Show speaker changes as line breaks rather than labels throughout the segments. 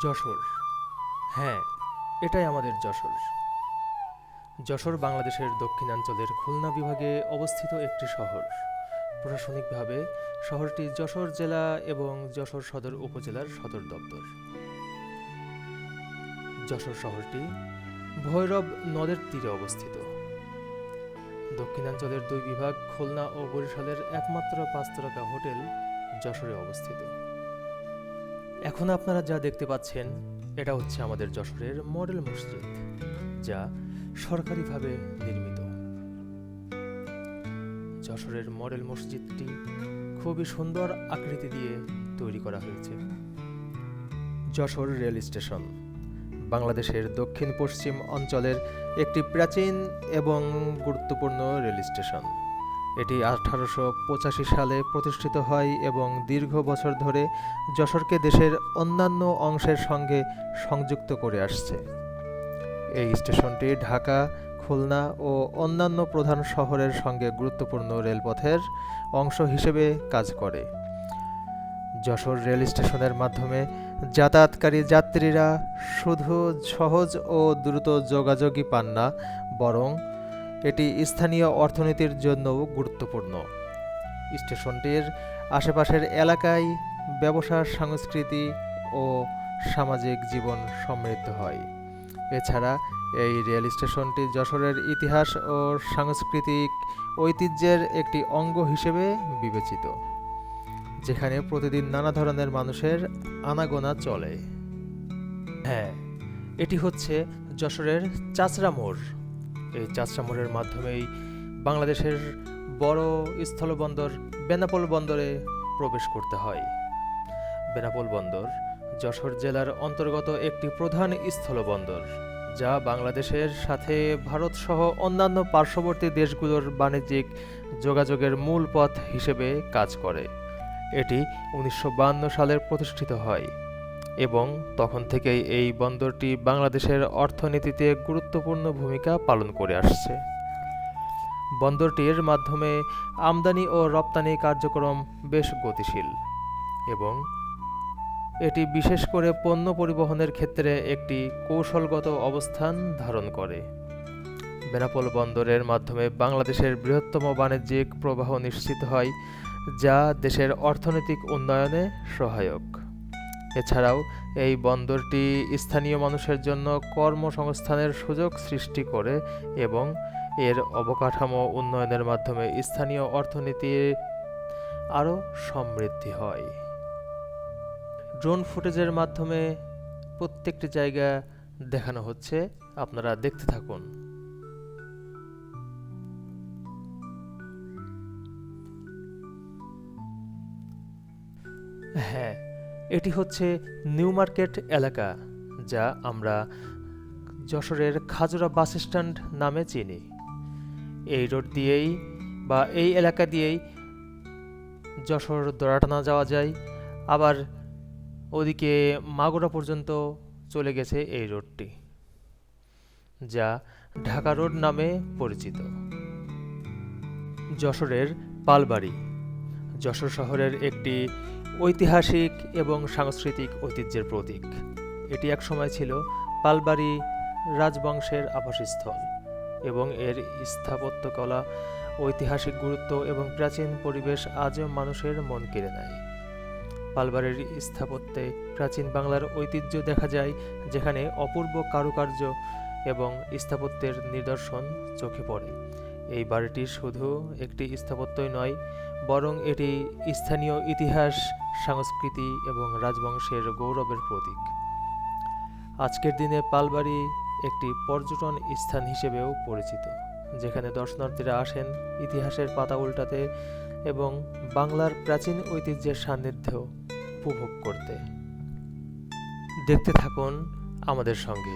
যশোর। হ্যাঁ, এটাই আমাদের যশোর। যশোর বাংলাদেশের দক্ষিণাঞ্চলের খুলনা বিভাগে অবস্থিত একটি শহর। প্রশাসনিকভাবে শহরটি যশোর জেলা এবং যশোর সদর উপজেলার সদর দপ্তর। যশোর শহরটি ভৈরব নদের তীরে অবস্থিত। দক্ষিণাঞ্চলের দুই বিভাগ খুলনা ও বরিশালের একমাত্র ৫ তারকা হোটেল যশোরে অবস্থিত। এখন আপনারা যা দেখতে পাচ্ছেন এটা হচ্ছে আমাদের যশোরের মডেল মসজিদ, যা সরকারিভাবে নির্মিত। যশোরের মডেল মসজিদটি খুবই সুন্দর আকৃতি দিয়ে তৈরি করা হয়েছে। যশোর রেল স্টেশন বাংলাদেশের দক্ষিণ পশ্চিম অঞ্চলের একটি প্রাচীন এবং গুরুত্বপূর্ণ রেল স্টেশন। এটি 1885 সালে প্রতিষ্ঠিত হয় এবং দীর্ঘ বছর ধরে যশোরকে দেশের অন্যান্য অংশের সঙ্গে সংযুক্ত করে আসছে। এই স্টেশনটি ঢাকা, খুলনা ও অন্যান্য প্রধান শহরের সঙ্গে গুরুত্বপূর্ণ রেলপথের অংশ হিসেবে কাজ করে। যশোর রেল স্টেশনের মাধ্যমে যাতায়াতকারী যাত্রীরা শুধু সহজ ও দ্রুত যোগাযোগই পান না, বরং এটি স্থানীয় অর্থনীতির জন্যও গুরুত্বপূর্ণ। স্টেশনটির আশেপাশের এলাকায় ব্যবসা, সংস্কৃতি ও সামাজিক জীবন সমৃদ্ধ হয়। এছাড়া এই রেল স্টেশনটি যশোরের ইতিহাস ও সাংস্কৃতিক ঐতিহ্যের একটি অঙ্গ হিসেবে বিবেচিত, যেখানে প্রতিদিন নানা ধরনের মানুষের আনাগোনা চলে। হ্যাঁ, এটি হচ্ছে যশোরের চাচরা মোড়। এই চাচরা মোড়ের মাধ্যমেই বাংলাদেশের বড় স্থলবন্দর বেনাপোল বন্দরে প্রবেশ করতে হয়। বেনাপোল বন্দর যশোর জেলার অন্তর্গত একটি প্রধান স্থলবন্দর, যা বাংলাদেশের সাথে ভারতসহ অন্যান্য পার্শ্ববর্তী দেশগুলোর বাণিজ্যিক যোগাযোগের মূল পথ হিসেবে কাজ করে। এটি 1952 সালে প্রতিষ্ঠিত হয় এবং তখন থেকেই এই বন্দরটি বাংলাদেশের অর্থনীতিতে গুরুত্বপূর্ণ ভূমিকা পালন করে আসছে। বন্দরটির মাধ্যমে আমদানি ও রপ্তানি কার্যক্রম বেশ গতিশীল এবং এটি বিশেষ করে পণ্য পরিবহনের ক্ষেত্রে একটি কৌশলগত অবস্থান ধারণ করে। বেনাপোল বন্দরের মাধ্যমে বাংলাদেশের বৃহত্তম বাণিজ্যিক প্রবাহ নিশ্চিত হয়, যা দেশের অর্থনৈতিক উন্নয়নে সহায়ক। এছাড়াও এই বন্দরটি স্থানীয় মানুষের জন্য কর্মসংস্থানের সুযোগ সৃষ্টি করে এবং এর অবকাঠামো উন্নয়নের মাধ্যমে স্থানীয় অর্থনীতি আরও সমৃদ্ধি হয়। ড্রোন ফুটেজের মাধ্যমে প্রত্যেকটি জায়গা দেখানো হচ্ছে, আপনারা দেখতে থাকুন। হ্যাঁ, এটি হচ্ছে নিউ মার্কেট এলাকা, যা আমরা যশোরের খাজুরা বাস স্ট্যান্ড নামে চিনি। এই রোড দিয়েই বা এই এলাকা দিয়েই যশোর দড়াটানা যাওয়া যায়, আবার ওদিকে মাগুরা পর্যন্ত চলে গেছে এই রোডটি, যা ঢাকা রোড নামে পরিচিত। যশোরের পালবাড়ি যশোর শহরের একটি ঐতিহাসিক এবং সাংস্কৃতিক ঐতিহ্যের প্রতীক। এটি একসময় ছিল পালবাড়ি রাজবংশের আবাসস্থল এবং এর স্থাপত্যকলা, ঐতিহাসিক গুরুত্ব এবং প্রাচীন পরিবেশ আজও মানুষের মন কেড়ে নেয়। পালবাড়ির স্থাপত্যে প্রাচীন বাংলার ঐতিহ্য দেখা যায়, যেখানে অপূর্ব কারুকার্য এবং স্থাপত্যের নিদর্শন চোখে পড়ে। এই বাড়িটি শুধু একটি স্থাপত্যই নয়, বরং এটি স্থানীয় ইতিহাস, সংস্কৃতি এবং রাজবংশের গৌরবের প্রতীক। আজকের দিনে পালবাড়ি একটি পর্যটন স্থান হিসেবেও পরিচিত, যেখানে দর্শনার্থীরা আসেন ইতিহাসের পাতা উল্টাতে এবং বাংলার প্রাচীন ঐতিহ্যের সান্নিধ্য উপভোগ করতে। দেখতে থাকুন আমাদের সঙ্গে।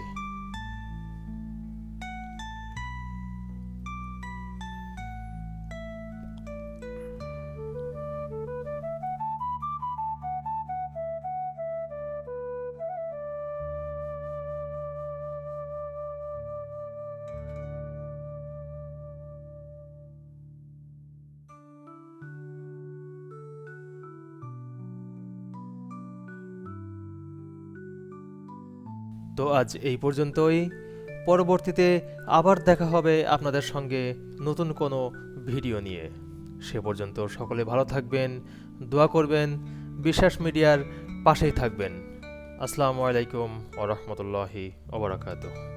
তো আজ এই পর্যন্তই। পরবর্তীতে আবার দেখা হবে আপনাদের সঙ্গে নতুন কোনো ভিডিও নিয়ে। সে পর্যন্ত সকলে ভালো থাকবেন, দোয়া করবেন, বিশ্বাস মিডিয়ার পাশেই থাকবেন। আসসালামু আলাইকুম ওয়া রাহমাতুল্লাহি ওয়া বারাকাতুহু।